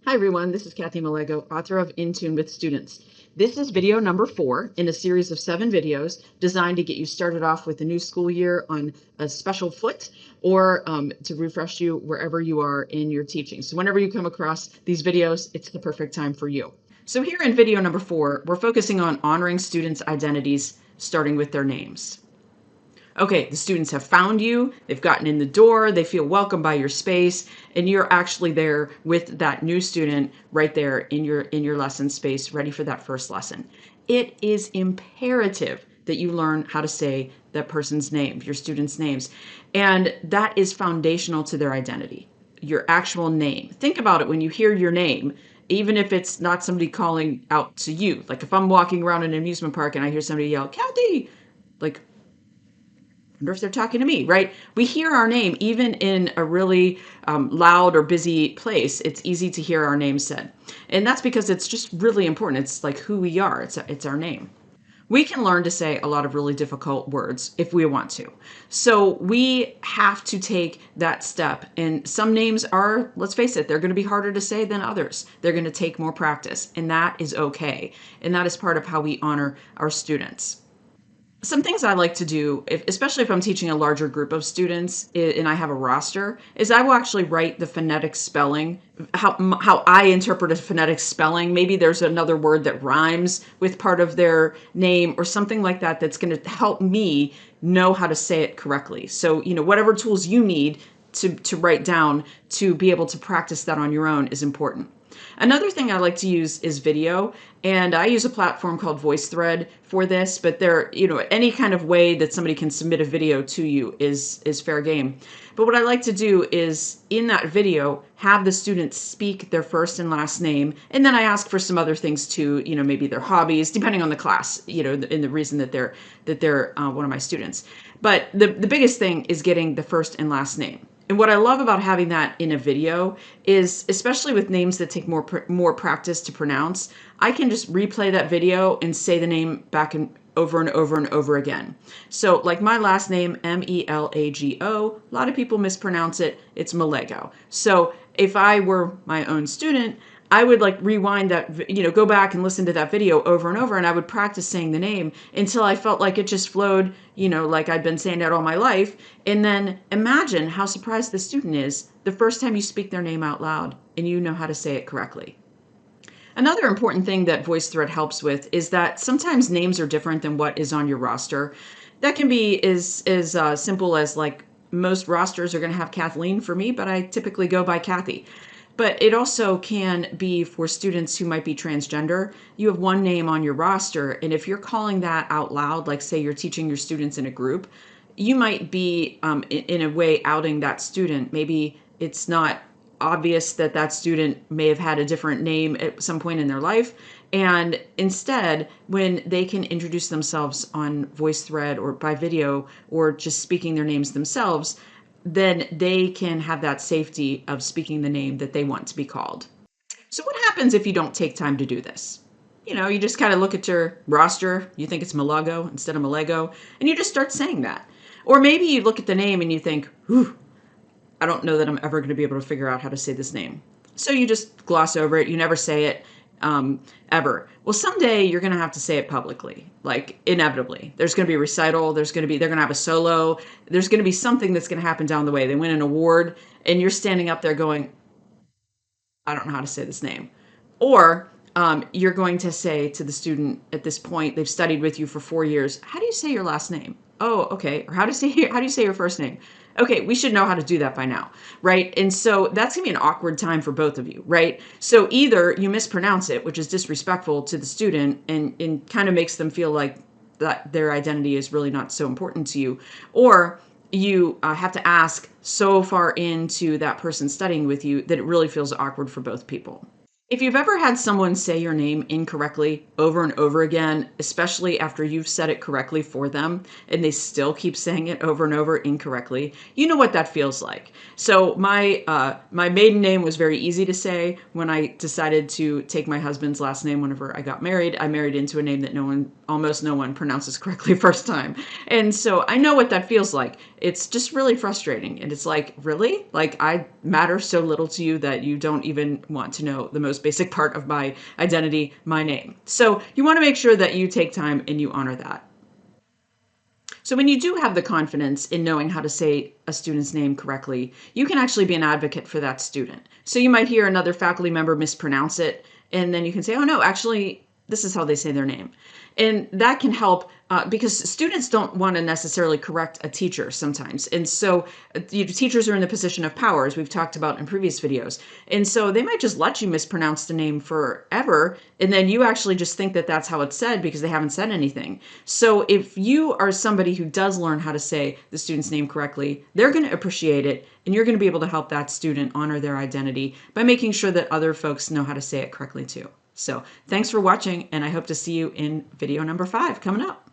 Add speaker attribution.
Speaker 1: Hi everyone, this is Kathleen Melago, author of In Tune with Students. This is video number 4 in a series of 7 videos designed to get you started off with the new school year on a special foot or to refresh you wherever you are in your teaching. So whenever you come across these videos, it's the perfect time for you. So here in video number 4, we're focusing on honoring students' identities, starting with their names. Okay, the students have found you, they've gotten in the door, they feel welcome by your space, and you're actually there with that new student right there in your lesson space, ready for that first lesson. It is imperative that you learn how to say that person's name, your students' names, and that is foundational to their identity, your actual name. Think about it when you hear your name, even if it's not somebody calling out to you. Like if I'm walking around an amusement park and I hear somebody yell, "Kathy!" like, wonder if they're talking to me, right? We hear our name even in a really loud or busy place. It's easy to hear our name said. And that's because it's just really important. It's like who we are. It's our name. We can learn to say a lot of really difficult words if we want to. So we have to take that step. And some names are, let's face it, they're going to be harder to say than others. They're going to take more practice, and that is okay. And that is part of how we honor our students. Some things I like to do, especially if I'm teaching a larger group of students and I have a roster, is I will actually write the phonetic spelling, how I interpret a phonetic spelling. Maybe there's another word that rhymes with part of their name or something like that that's going to help me know how to say it correctly. So, whatever tools you need to write down to be able to practice that on your own is important. Another thing I like to use is video, and I use a platform called VoiceThread for this, but any kind of way that somebody can submit a video to you is fair game. But what I like to do is in that video, have the students speak their first and last name, and then I ask for some other things too, maybe their hobbies, depending on the class, and the reason that they're one of my students. But the biggest thing is getting the first and last name. And what I love about having that in a video is, especially with names that take more practice to pronounce, I can just replay that video and say the name back and over and over and over again. So like my last name, Melago, a lot of people mispronounce it. It's Melago. So if I were my own student, I would rewind that, go back and listen to that video over and over, and I would practice saying the name until I felt like it just flowed, like I'd been saying that all my life. And then imagine how surprised the student is the first time you speak their name out loud and you know how to say it correctly. Another important thing that VoiceThread helps with is that sometimes names are different than what is on your roster. That can be as simple as most rosters are going to have Kathleen for me, but I typically go by Kathy. But it also can be for students who might be transgender. You have one name on your roster, and if you're calling that out loud, like say you're teaching your students in a group, you might be in a way outing that student. Maybe it's not obvious that that student may have had a different name at some point in their life. And instead, when they can introduce themselves on VoiceThread or by video or just speaking their names themselves, then they can have that safety of speaking the name that they want to be called. So what happens if you don't take time to do this? You just kind of look at your roster, you think it's Melago instead of Melago, and you just start saying that. Or maybe you look at the name and you think, whew, I don't know that I'm ever going to be able to figure out how to say this name. So you just gloss over it. You never say it ever. Well, someday you're going to have to say it publicly, inevitably. There's going to be a recital. They're going to have a solo. There's going to be something that's going to happen down the way. They win an award and you're standing up there going, I don't know how to say this name. Or you're going to say to the student at this point, they've studied with you for 4 years, how do you say your last name? Oh, okay. Or how do you say your first name? Okay, we should know how to do that by now, right? And so that's gonna be an awkward time for both of you, right? So either you mispronounce it, which is disrespectful to the student and kind of makes them feel like that their identity is really not so important to you, or you have to ask so far into that person studying with you that it really feels awkward for both people. If you've ever had someone say your name incorrectly over and over again, especially after you've said it correctly for them, and they still keep saying it over and over incorrectly, you know what that feels like. So my maiden name was very easy to say. When I decided to take my husband's last name whenever I got married, I married into a name that almost no one pronounces correctly first time. And so I know what that feels like. It's just really frustrating. And it's like, really? Like, I matter so little to you that you don't even want to know the most basic part of my identity, my name. So you want to make sure that you take time and you honor that. So when you do have the confidence in knowing how to say a student's name correctly, you can actually be an advocate for that student. So you might hear another faculty member mispronounce it, and then you can say, oh no, actually, this is how they say their name. And that can help because students don't want to necessarily correct a teacher sometimes. And so teachers are in the position of power, as we've talked about in previous videos. And so they might just let you mispronounce the name forever, and then you actually just think that that's how it's said because they haven't said anything. So if you are somebody who does learn how to say the student's name correctly, they're going to appreciate it, and you're going to be able to help that student honor their identity by making sure that other folks know how to say it correctly too. So thanks for watching, and I hope to see you in video number 5 coming up.